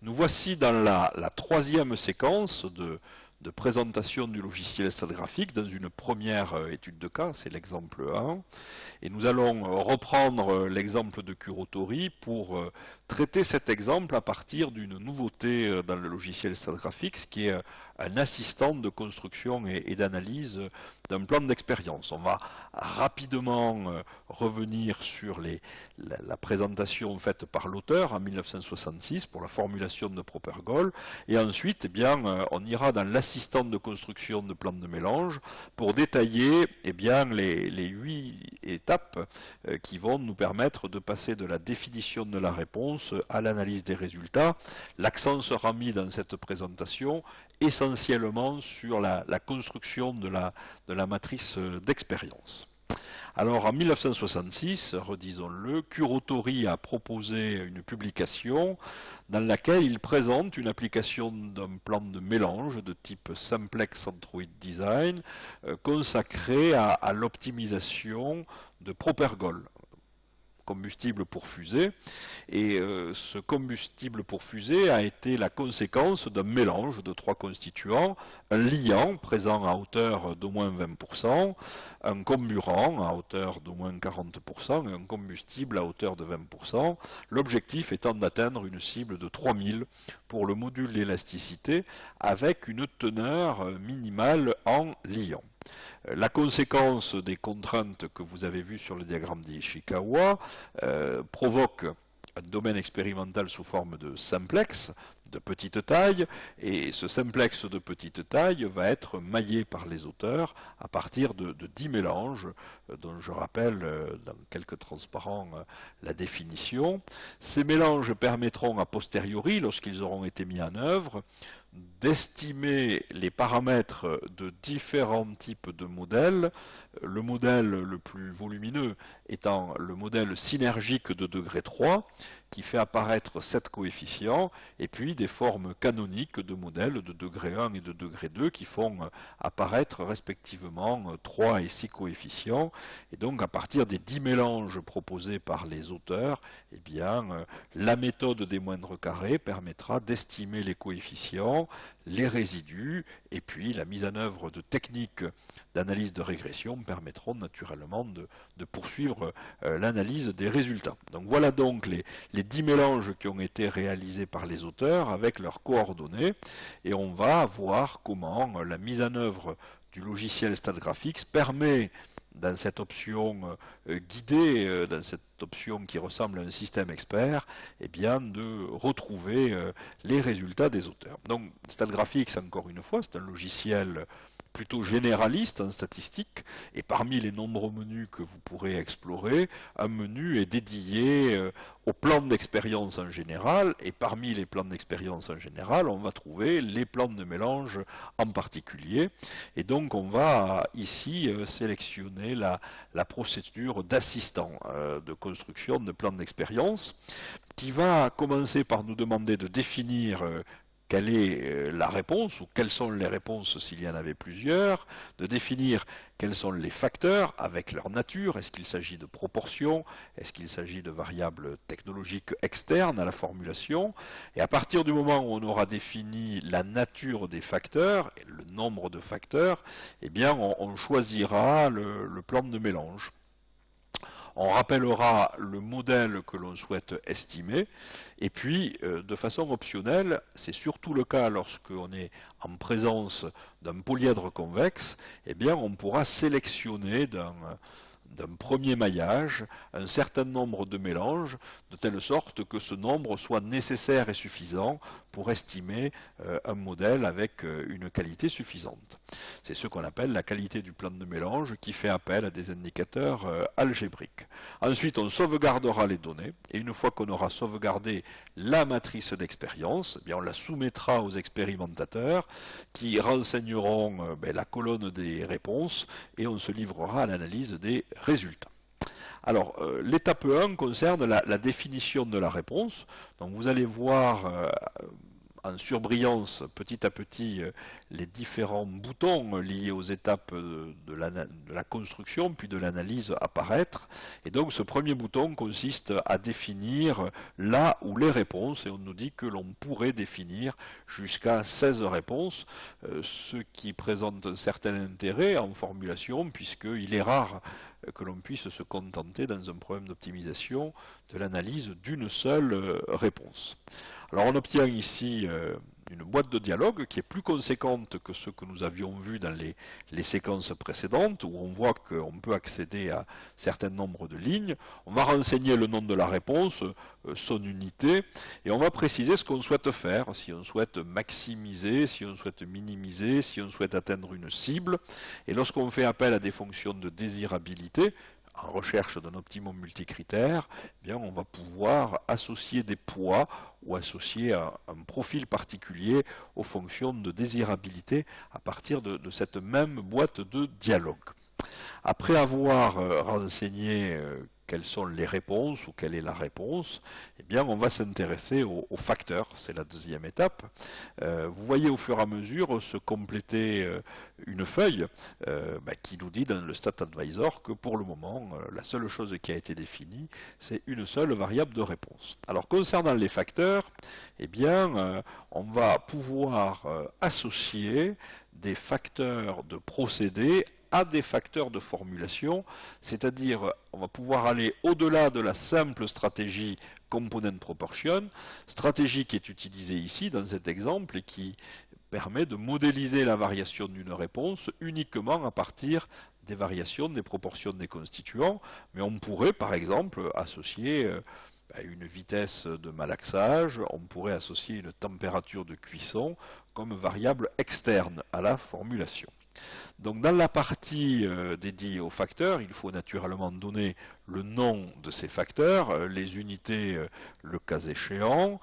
Nous voici dans la troisième séquence de présentation du logiciel StatGraphics dans une première étude de cas, c'est l'exemple 1. Et nous allons reprendre l'exemple de Kurotori pour traiter cet exemple à partir d'une nouveauté dans le logiciel StatGraphics qui est un assistant de construction et d'analyse d'un plan d'expérience. On va rapidement revenir sur la présentation faite par l'auteur en 1966 pour la formulation de Proper Goal, et ensuite on ira dans l'assistant de construction de plan de mélange pour détailler les 8 étapes qui vont nous permettre de passer de la définition de la réponse à l'analyse des résultats. L'accent sera mis dans cette présentation essentiellement sur la construction de la matrice d'expérience. Alors en 1966, redisons-le, Kurotori a proposé une publication dans laquelle il présente une application d'un plan de mélange de type Simplex Android Design consacré à l'optimisation de Proper Goal, combustible pour fusée, et ce combustible pour fusée a été la conséquence d'un mélange de 3 constituants: un liant présent à hauteur d'au moins 20%, un comburant à hauteur d'au moins 40% et un combustible à hauteur de 20%, l'objectif étant d'atteindre une cible de 3000 pour le module d'élasticité avec une teneur minimale en liant. La conséquence des contraintes que vous avez vues sur le diagramme d'Ishikawa provoque un domaine expérimental sous forme de simplex de petite taille, et ce simplex de petite taille va être maillé par les auteurs à partir de 10 mélanges, dont je rappelle dans quelques transparents la définition. Ces mélanges permettront a posteriori, lorsqu'ils auront été mis en œuvre, d'estimer les paramètres de différents types de modèles, le modèle le plus volumineux étant le modèle synergique de degré 3, qui fait apparaître 7 coefficients, et puis des formes canoniques de modèles de degré 1 et de degré 2 qui font apparaître respectivement 3 et 6 coefficients. Et donc à partir des 10 mélanges proposés par les auteurs, la méthode des moindres carrés permettra d'estimer les coefficients, les résidus, et puis la mise en œuvre de techniques d'analyse de régression permettront naturellement de poursuivre l'analyse des résultats. Donc voilà donc les 10 mélanges qui ont été réalisés par les auteurs avec leurs coordonnées, et on va voir comment la mise en œuvre du logiciel StatGraphics permet, dans cette option guidée, dans cette option qui ressemble à un système expert, de retrouver les résultats des auteurs. Donc StatGraphics, encore une fois, c'est un logiciel plutôt généraliste en statistique, et parmi les nombreux menus que vous pourrez explorer, un menu est dédié aux plans d'expérience en général, et parmi les plans d'expérience en général, on va trouver les plans de mélange en particulier, et donc on va ici sélectionner la procédure d'assistant de construction de plans d'expérience, qui va commencer par nous demander de définir quelle est la réponse, ou quelles sont les réponses s'il y en avait plusieurs, de définir quels sont les facteurs avec leur nature, est-ce qu'il s'agit de proportions, est-ce qu'il s'agit de variables technologiques externes à la formulation, et à partir du moment où on aura défini la nature des facteurs, et le nombre de facteurs, on choisira le plan de mélange. On rappellera le modèle que l'on souhaite estimer, et puis de façon optionnelle, c'est surtout le cas lorsqu'on est en présence d'un polyèdre convexe, on pourra sélectionner d'un premier maillage un certain nombre de mélanges, de telle sorte que ce nombre soit nécessaire et suffisant pour estimer un modèle avec une qualité suffisante. C'est ce qu'on appelle la qualité du plan de mélange, qui fait appel à des indicateurs algébriques. Ensuite, on sauvegardera les données, et une fois qu'on aura sauvegardé la matrice d'expérience, on la soumettra aux expérimentateurs qui renseigneront la colonne des réponses, et on se livrera à l'analyse des résultats. Alors, l'étape 1 concerne la définition de la réponse. Donc vous allez voir en surbrillance petit à petit les différents boutons liés aux étapes de la construction puis de l'analyse apparaître. Et donc ce premier bouton consiste à définir la ou les réponses, et on nous dit que l'on pourrait définir jusqu'à 16 réponses, ce qui présente un certain intérêt en formulation puisqu'il est rare que l'on puisse se contenter dans un problème d'optimisation de l'analyse d'une seule réponse. Alors on obtient ici une boîte de dialogue qui est plus conséquente que ce que nous avions vu dans les séquences précédentes, où on voit qu'on peut accéder à un certain nombre de lignes. On va renseigner le nom de la réponse, son unité, et on va préciser ce qu'on souhaite faire, si on souhaite maximiser, si on souhaite minimiser, si on souhaite atteindre une cible. Et lorsqu'on fait appel à des fonctions de désirabilité, en recherche d'un optimum multicritère, eh bien on va pouvoir associer des poids ou associer un profil particulier aux fonctions de désirabilité à partir de cette même boîte de dialogue. Après avoir renseigné quelles sont les réponses ou quelle est la réponse, eh bien on va s'intéresser aux facteurs, c'est la deuxième étape. Vous voyez au fur et à mesure se compléter une feuille qui nous dit dans le StatAdvisor que pour le moment, la seule chose qui a été définie, c'est une seule variable de réponse. Alors concernant les facteurs, eh bien on va pouvoir associer des facteurs de procédé à des facteurs de formulation, c'est-à-dire on va pouvoir aller au-delà de la simple stratégie component proportion, stratégie qui est utilisée ici dans cet exemple et qui permet de modéliser la variation d'une réponse uniquement à partir des variations des proportions des constituants, mais on pourrait par exemple associer une vitesse de malaxage, on pourrait associer une température de cuisson comme variable externe à la formulation. Donc dans la partie dédiée aux facteurs, il faut naturellement donner le nom de ces facteurs, les unités le cas échéant.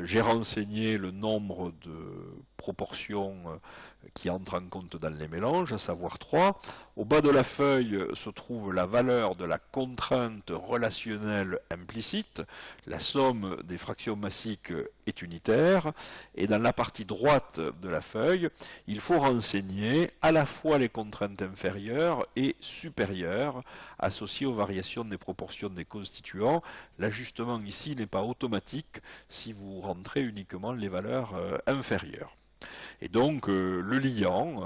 J'ai renseigné le nombre de proportions qui entrent en compte dans les mélanges, à savoir 3. Au bas de la feuille se trouve la valeur de la contrainte relationnelle implicite. La somme des fractions massiques est unitaire. Et dans la partie droite de la feuille, il faut renseigner à la fois les contraintes inférieures et supérieures associées aux variations des proportions des constituants. L'ajustement ici n'est pas automatique si vous rentrez uniquement les valeurs inférieures. Et donc le liant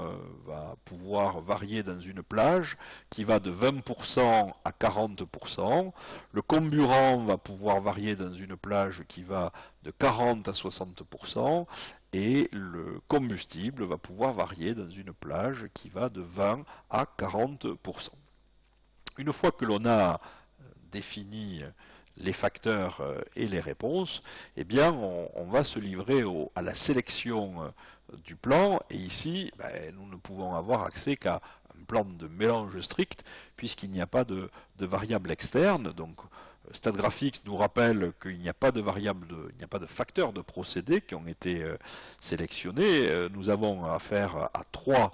va pouvoir varier dans une plage qui va de 20% à 40%. Le comburant va pouvoir varier dans une plage qui va de 40 à 60%. Et le combustible va pouvoir varier dans une plage qui va de 20 à 40%. Une fois que l'on a défini les facteurs et les réponses, eh bien on va se livrer à la sélection du plan, et ici nous ne pouvons avoir accès qu'à un plan de mélange strict puisqu'il n'y a pas de variable externe. Donc StatGraphics nous rappelle qu'il n'y a pas de variable, il n'y a pas de facteurs de procédé qui ont été sélectionnés. Nous avons affaire à 3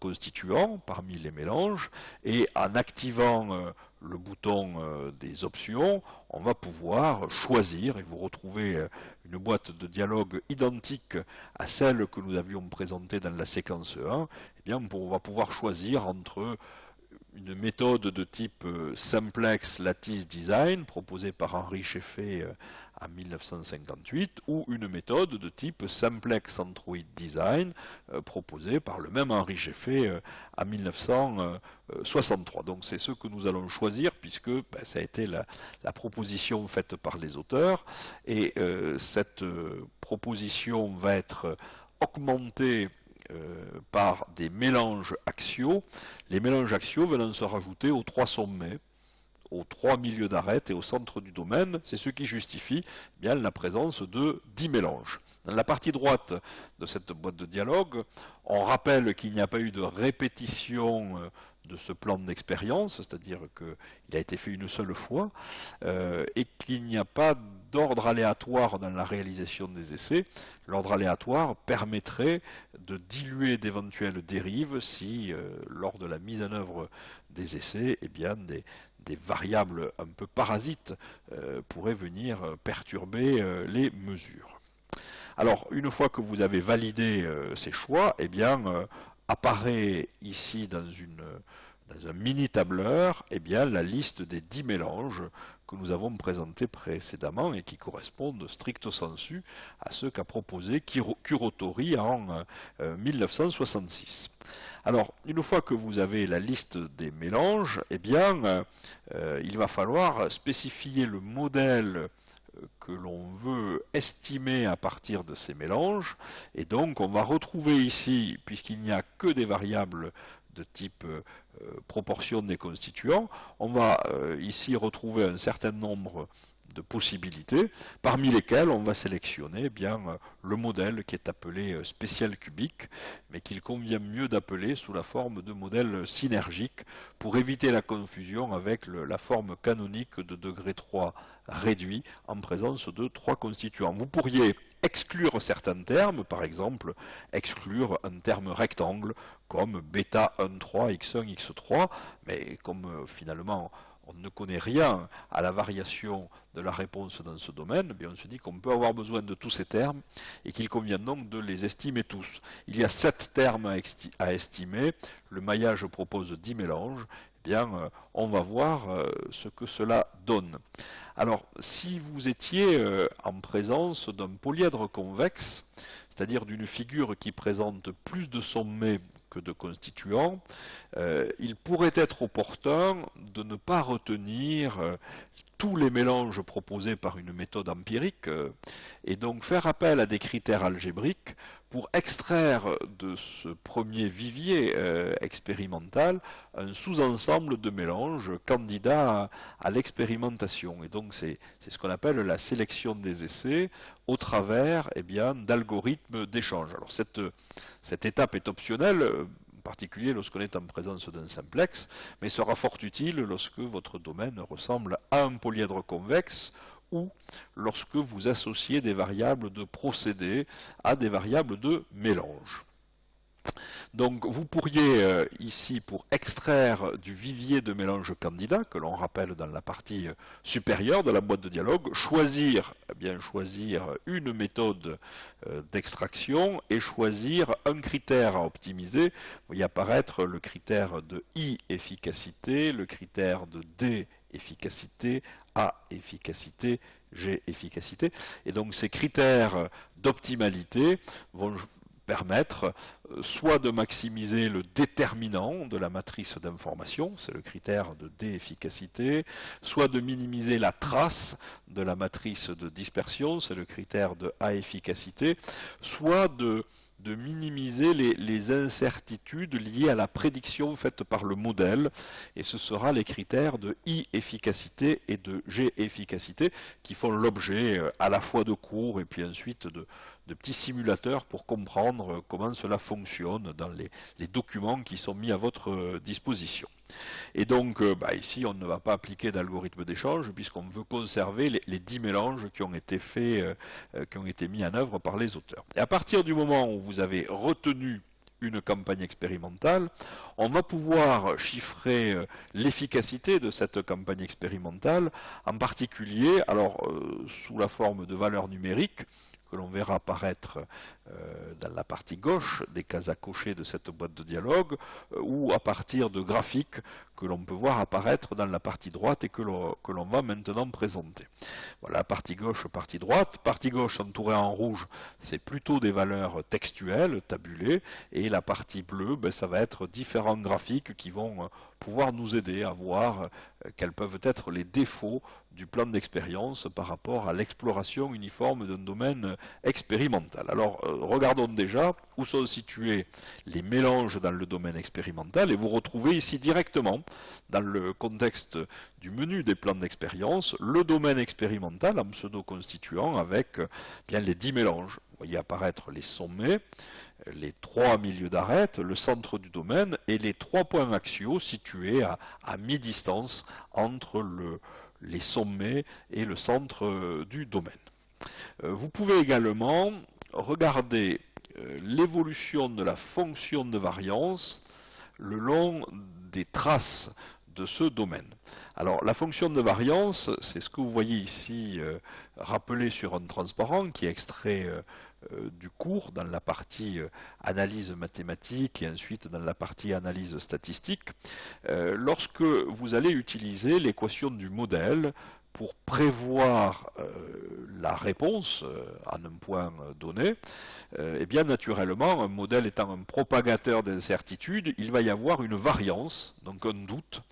constituants parmi les mélanges, et en activant le bouton des options, on va pouvoir choisir, et vous retrouvez une boîte de dialogue identique à celle que nous avions présentée dans la séquence 1, eh bien on va pouvoir choisir entre une méthode de type Simplex Lattice Design proposée par Henri Scheffé en 1958, ou une méthode de type Simplex Android Design proposée par le même Henri Scheffé en 1963. Donc c'est ce que nous allons choisir puisque ça a été la proposition faite par les auteurs, et cette proposition va être augmentée par des mélanges axiaux. Les mélanges axiaux venant se rajouter aux 3 sommets, aux 3 milieux d'arête et au centre du domaine. C'est ce qui justifie bien la présence de 10 mélanges. Dans la partie droite de cette boîte de dialogue, on rappelle qu'il n'y a pas eu de répétition de ce plan d'expérience, c'est-à-dire qu'il a été fait une seule fois, et qu'il n'y a pas d'ordre aléatoire dans la réalisation des essais. L'ordre aléatoire permettrait de diluer d'éventuelles dérives si, lors de la mise en œuvre des essais, eh bien, des variables un peu parasites pourraient venir perturber les mesures. Alors, une fois que vous avez validé ces choix, eh bien, apparaît ici dans un mini tableur, eh bien, la liste des 10 mélanges que nous avons présentés précédemment et qui correspondent stricto sensu à ceux qu'a proposé Kurotori en 1966. Alors, une fois que vous avez la liste des mélanges, eh bien, il va falloir spécifier le modèle que l'on veut estimer à partir de ces mélanges, et donc on va retrouver ici, puisqu'il n'y a que des variables de type proportion des constituants, on va ici retrouver un certain nombre de possibilités, parmi lesquelles on va sélectionner eh bien le modèle qui est appelé spécial cubique, mais qu'il convient mieux d'appeler sous la forme de modèle synergique pour éviter la confusion avec la forme canonique de degré 3 réduit en présence de 3 constituants. Vous pourriez exclure certains termes, par exemple exclure un terme rectangle comme bêta 1,3, x1, x3, mais comme finalement on ne connaît rien à la variation de la réponse dans ce domaine, on se dit qu'on peut avoir besoin de tous ces termes et qu'il convient donc de les estimer tous. Il y a 7 termes à estimer, le maillage propose 10 mélanges, on va voir ce que cela donne. Alors, si vous étiez en présence d'un polyèdre convexe, c'est-à-dire d'une figure qui présente plus de sommets que de constituants, il pourrait être opportun de ne pas retenir tous les mélanges proposés par une méthode empirique et donc faire appel à des critères algébriques pour extraire de ce premier vivier expérimental un sous-ensemble de mélanges candidats à l'expérimentation. Et donc c'est ce qu'on appelle la sélection des essais au travers d'algorithmes d'échange. Alors cette étape est optionnelle, en particulier lorsqu'on est en présence d'un simplex, mais sera fort utile lorsque votre domaine ressemble à un polyèdre convexe ou lorsque vous associez des variables de procédé à des variables de mélange. Donc vous pourriez ici, pour extraire du vivier de mélange candidat, que l'on rappelle dans la partie supérieure de la boîte de dialogue, choisir une méthode d'extraction et choisir un critère à optimiser. Vous voyez apparaître le critère de I efficacité, le critère de D efficacité, A efficacité, G efficacité. Et donc ces critères d'optimalité vont permettre soit de maximiser le déterminant de la matrice d'information, c'est le critère de D efficacité, soit de minimiser la trace de la matrice de dispersion, c'est le critère de A efficacité, soit de minimiser les incertitudes liées à la prédiction faite par le modèle, et ce sera les critères de I efficacité et de G efficacité qui font l'objet à la fois de cours et puis ensuite de petits simulateurs pour comprendre comment cela fonctionne dans les documents qui sont mis à votre disposition. Et donc ici on ne va pas appliquer d'algorithme d'échange puisqu'on veut conserver les 10 mélanges qui ont été faits, qui ont été mis en œuvre par les auteurs. Et à partir du moment où vous avez retenu une campagne expérimentale, on va pouvoir chiffrer l'efficacité de cette campagne expérimentale, en particulier sous la forme de valeurs numériques que l'on verra apparaître dans la partie gauche des cases à cocher de cette boîte de dialogue, ou à partir de graphiques que l'on peut voir apparaître dans la partie droite et que l'on va maintenant présenter. Voilà, partie gauche, partie droite. Partie gauche entourée en rouge, c'est plutôt des valeurs textuelles, tabulées, et la partie bleue, ça va être différents graphiques qui vont pouvoir nous aider à voir quels peuvent être les défauts du plan d'expérience par rapport à l'exploration uniforme d'un domaine expérimental. Alors, regardons déjà où sont situés les mélanges dans le domaine expérimental, et vous retrouvez ici directement, dans le contexte du menu des plans d'expérience, le domaine expérimental en pseudo-constituant avec les 10 mélanges. Vous voyez apparaître les sommets, les 3 milieux d'arête, le centre du domaine et les 3 points axiaux situés à mi-distance entre les sommets et le centre du domaine. Vous pouvez également regarder l'évolution de la fonction de variance le long des traces de ce domaine. Alors la fonction de variance, c'est ce que vous voyez ici rappelé sur un transparent qui est extrait du cours dans la partie analyse mathématique et ensuite dans la partie analyse statistique. Lorsque vous allez utiliser l'équation du modèle pour prévoir la réponse en un point donné, et bien naturellement, un modèle étant un propagateur d'incertitude, il va y avoir une variance, donc un doute,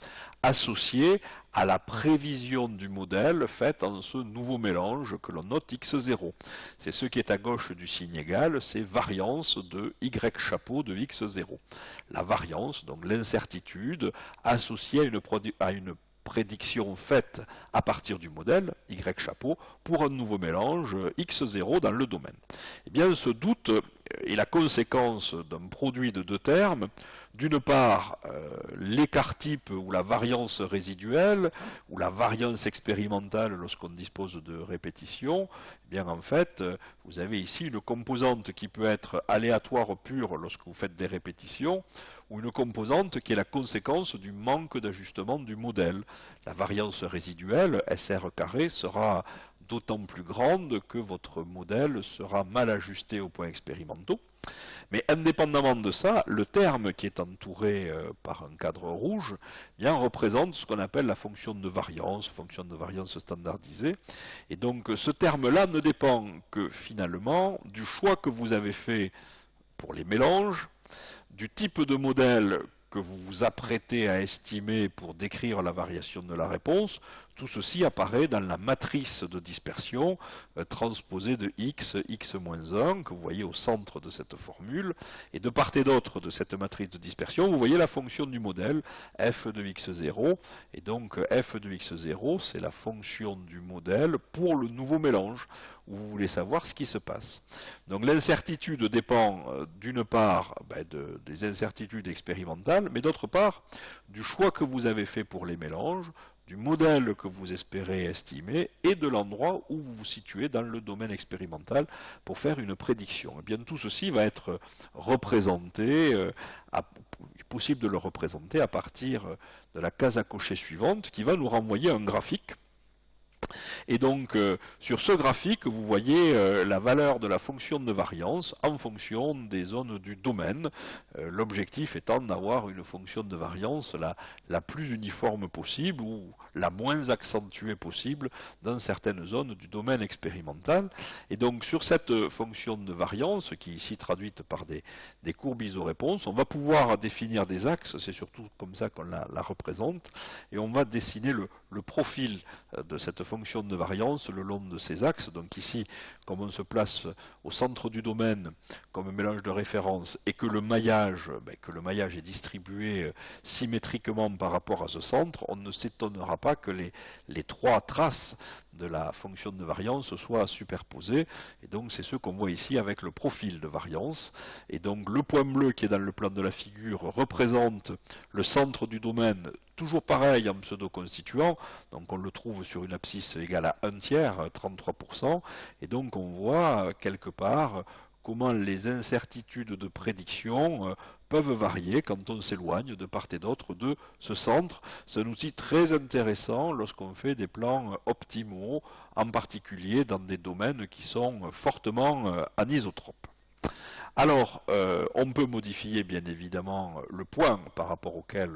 associé à la prévision du modèle faite en ce nouveau mélange que l'on note x0. C'est ce qui est à gauche du signe égal, c'est variance de y chapeau de x0. La variance, donc l'incertitude, associée à une prédiction faite à partir du modèle, Y chapeau, pour un nouveau mélange X0 dans le domaine. Eh bien, ce doute est la conséquence d'un produit de deux termes. D'une part, l'écart type ou la variance résiduelle, ou la variance expérimentale lorsqu'on dispose de répétitions. Eh bien, en fait, vous avez ici une composante qui peut être aléatoire pure lorsque vous faites des répétitions, ou une composante qui est la conséquence du manque d'ajustement du modèle. La variance résiduelle, SR carré, sera d'autant plus grande que votre modèle sera mal ajusté aux points expérimentaux. Mais indépendamment de ça, le terme qui est entouré par un cadre rouge bien, représente ce qu'on appelle la fonction de variance standardisée. Et donc ce terme-là ne dépend que finalement du choix que vous avez fait pour les mélanges, du type de modèle que vous vous apprêtez à estimer pour décrire la variation de la réponse. Tout ceci apparaît dans la matrice de dispersion transposée de x, x-1, que vous voyez au centre de cette formule. Et de part et d'autre de cette matrice de dispersion, vous voyez la fonction du modèle, f de x0. Et donc f de x0, c'est la fonction du modèle pour le nouveau mélange, où vous voulez savoir ce qui se passe. Donc l'incertitude dépend d'une part des incertitudes expérimentales, mais d'autre part du choix que vous avez fait pour les mélanges, du modèle que vous espérez estimer et de l'endroit où vous vous situez dans le domaine expérimental pour faire une prédiction. Et bien tout ceci va être représenté, possible de le représenter à partir de la case à cocher suivante qui va nous renvoyer un graphique. Et donc, sur ce graphique, vous voyez la valeur de la fonction de variance en fonction des zones du domaine. L'objectif étant d'avoir une fonction de variance la plus uniforme possible ou la moins accentuée possible dans certaines zones du domaine expérimental. Et donc, sur cette fonction de variance, qui est ici traduite par des courbes isoréponses, on va pouvoir définir des axes, c'est surtout comme ça qu'on la représente, et on va dessiner le profil de cette fonction de variance le long de ces axes. Donc ici, comme on se place au centre du domaine comme un mélange de référence et que le maillage est distribué symétriquement par rapport à ce centre, on ne s'étonnera pas que les trois traces de la fonction de variance soient superposées. Et donc c'est ce qu'on voit ici avec le profil de variance. Et donc le point bleu qui est dans le plan de la figure représente le centre du domaine, toujours pareil en pseudo-constituant, donc on le trouve sur une abscisse égale à 1/3, 33%, et donc on voit quelque part comment les incertitudes de prédiction peuvent varier quand on s'éloigne de part et d'autre de ce centre. C'est un outil très intéressant lorsqu'on fait des plans optimaux, en particulier dans des domaines qui sont fortement anisotropes. Alors, on peut modifier bien évidemment le point par rapport auquel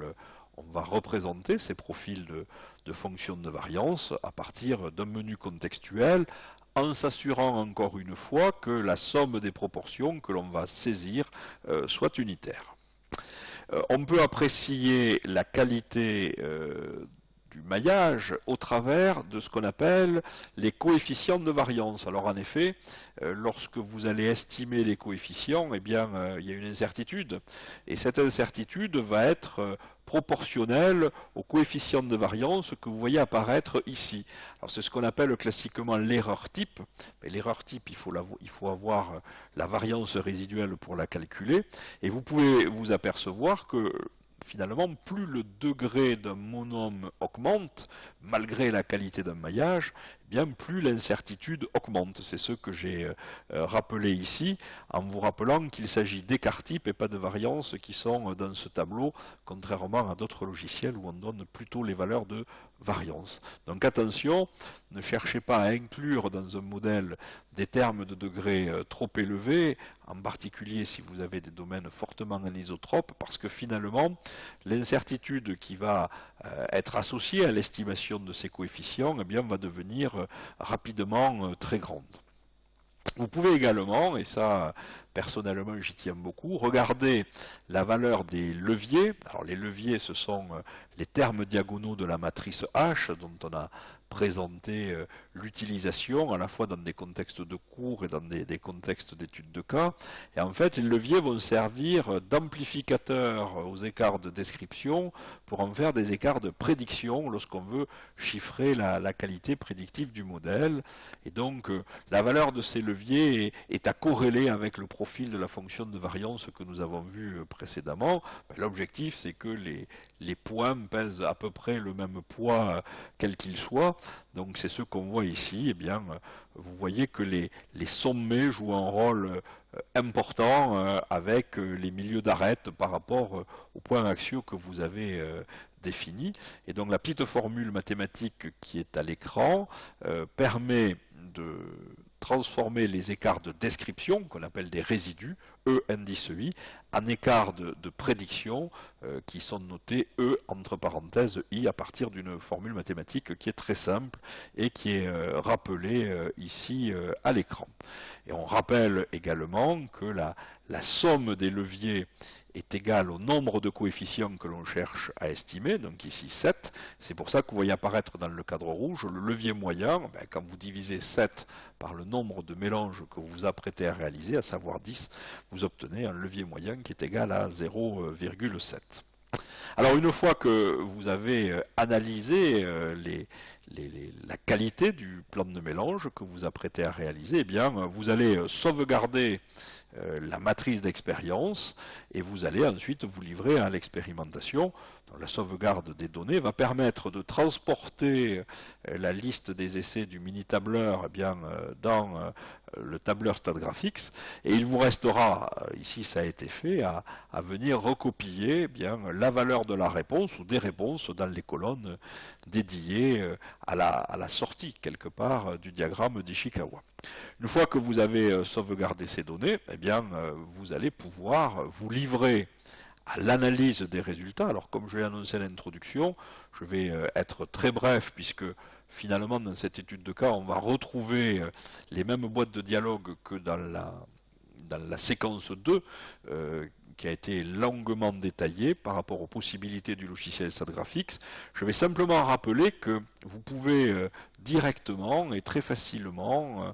on va représenter ces profils de fonctions de variance à partir d'un menu contextuel, en s'assurant encore une fois que la somme des proportions que l'on va saisir soit unitaire. On peut apprécier la qualité du maillage au travers de ce qu'on appelle les coefficients de variance. Alors en effet, lorsque vous allez estimer les coefficients, eh bien, il y a une incertitude. Et cette incertitude va être proportionnelle au coefficient de variance que vous voyez apparaître ici. Alors c'est ce qu'on appelle classiquement l'erreur type. Mais l'erreur type, il faut avoir la variance résiduelle pour la calculer. Et vous pouvez vous apercevoir que finalement, plus le degré d'un monôme augmente, malgré la qualité d'un maillage, eh bien plus l'incertitude augmente. C'est ce que j'ai rappelé ici, en vous rappelant qu'il s'agit d'écarts types et pas de variances qui sont dans ce tableau, contrairement à d'autres logiciels où on donne plutôt les valeurs de variance. Donc attention, ne cherchez pas à inclure dans un modèle des termes de degré trop élevés, en particulier si vous avez des domaines fortement anisotropes, parce que finalement, l'incertitude qui va être associée à l'estimation de ces coefficients, eh bien, va devenir rapidement très grande. Vous pouvez également, et ça personnellement j'y tiens beaucoup, regarder la valeur des leviers. Alors les leviers, ce sont les termes diagonaux de la matrice H dont on a présenté l'utilisation à la fois dans des contextes de cours et dans des contextes d'études de cas. Et en fait, les leviers vont servir d'amplificateurs aux écarts de description pour en faire des écarts de prédiction lorsqu'on veut chiffrer la qualité prédictive du modèle. Et donc, la valeur de ces leviers est à corréler avec le profil de la fonction de variance que nous avons vu précédemment. L'objectif, c'est que les points pèsent à peu près le même poids quel qu'il soit. Donc c'est ce qu'on voit ici. Eh bien, vous voyez que les sommets jouent un rôle important avec les milieux d'arête par rapport aux points axiaux que vous avez définis. Et donc la petite formule mathématique qui est à l'écran permet de transformer les écarts de description, qu'on appelle des résidus, E indice I, en écarts de prédiction qui sont notés E entre parenthèses I à partir d'une formule mathématique qui est très simple et qui est rappelée ici à l'écran. Et on rappelle également que la somme des leviers est égale au nombre de coefficients que l'on cherche à estimer, donc ici 7. C'est pour ça que vous voyez apparaître dans le cadre rouge le levier moyen. Quand vous divisez 7 par le nombre de mélanges que vous vous apprêtez à réaliser, à savoir 10, vous obtenez un levier moyen qui est égal à 0,7. Alors une fois que vous avez analysé la qualité du plan de mélange que vous apprêtez à réaliser, eh bien vous allez sauvegarder la matrice d'expérience et vous allez ensuite vous livrer à l'expérimentation. La sauvegarde des données va permettre de transporter la liste des essais du mini-tableur dans le tableur StatGraphics et il vous restera, ici ça a été fait, à venir recopier la valeur de la réponse ou des réponses dans les colonnes dédiées à la sortie quelque part du diagramme d'Ishikawa. Une fois que vous avez sauvegardé ces données, eh bien, vous allez pouvoir vous livrer à l'analyse des résultats. Alors comme je l'ai annoncé à l'introduction, je vais être très bref puisque finalement dans cette étude de cas on va retrouver les mêmes boîtes de dialogue que dans la séquence 2 qui a été longuement détaillée par rapport aux possibilités du logiciel StatGraphics. Je vais simplement rappeler que vous pouvez directement et très facilement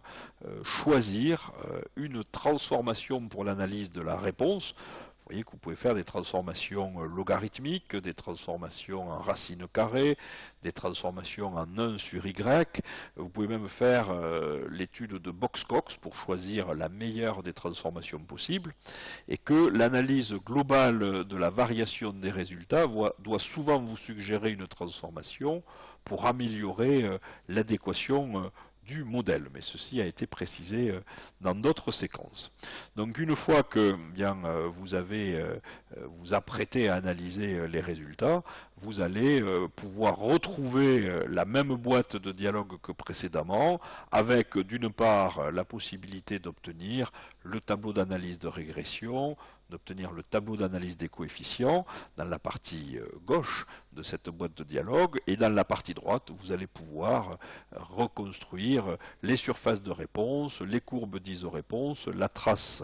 choisir une transformation pour l'analyse de la réponse. Vous voyez que vous pouvez faire des transformations logarithmiques, des transformations en racine carrée, des transformations en 1 sur y. Vous pouvez même faire l'étude de Box-Cox pour choisir la meilleure des transformations possibles. Et que l'analyse globale de la variation des résultats doit souvent vous suggérer une transformation pour améliorer l'adéquation du modèle, mais ceci a été précisé dans d'autres séquences. Donc une fois que vous avez vous apprêtez à analyser les résultats, vous allez pouvoir retrouver la même boîte de dialogue que précédemment, avec d'une part la possibilité d'obtenir le tableau d'analyse de régression, d'obtenir le tableau d'analyse des coefficients dans la partie gauche de cette boîte de dialogue, et dans la partie droite, vous allez pouvoir reconstruire les surfaces de réponse, les courbes d'isoréponse, la trace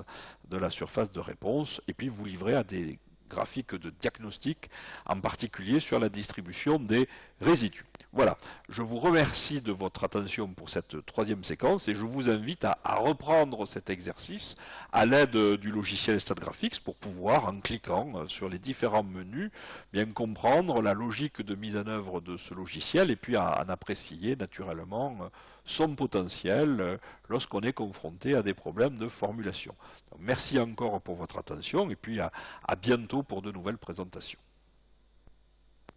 de la surface de réponse, et puis vous livrer à des graphiques de diagnostic, en particulier sur la distribution des résidus. Voilà, je vous remercie de votre attention pour cette troisième séquence et je vous invite à reprendre cet exercice à l'aide du logiciel StatGraphics pour pouvoir, en cliquant sur les différents menus, bien comprendre la logique de mise en œuvre de ce logiciel et puis en apprécier naturellement son potentiel lorsqu'on est confronté à des problèmes de formulation. Donc, merci encore pour votre attention et puis à bientôt pour de nouvelles présentations.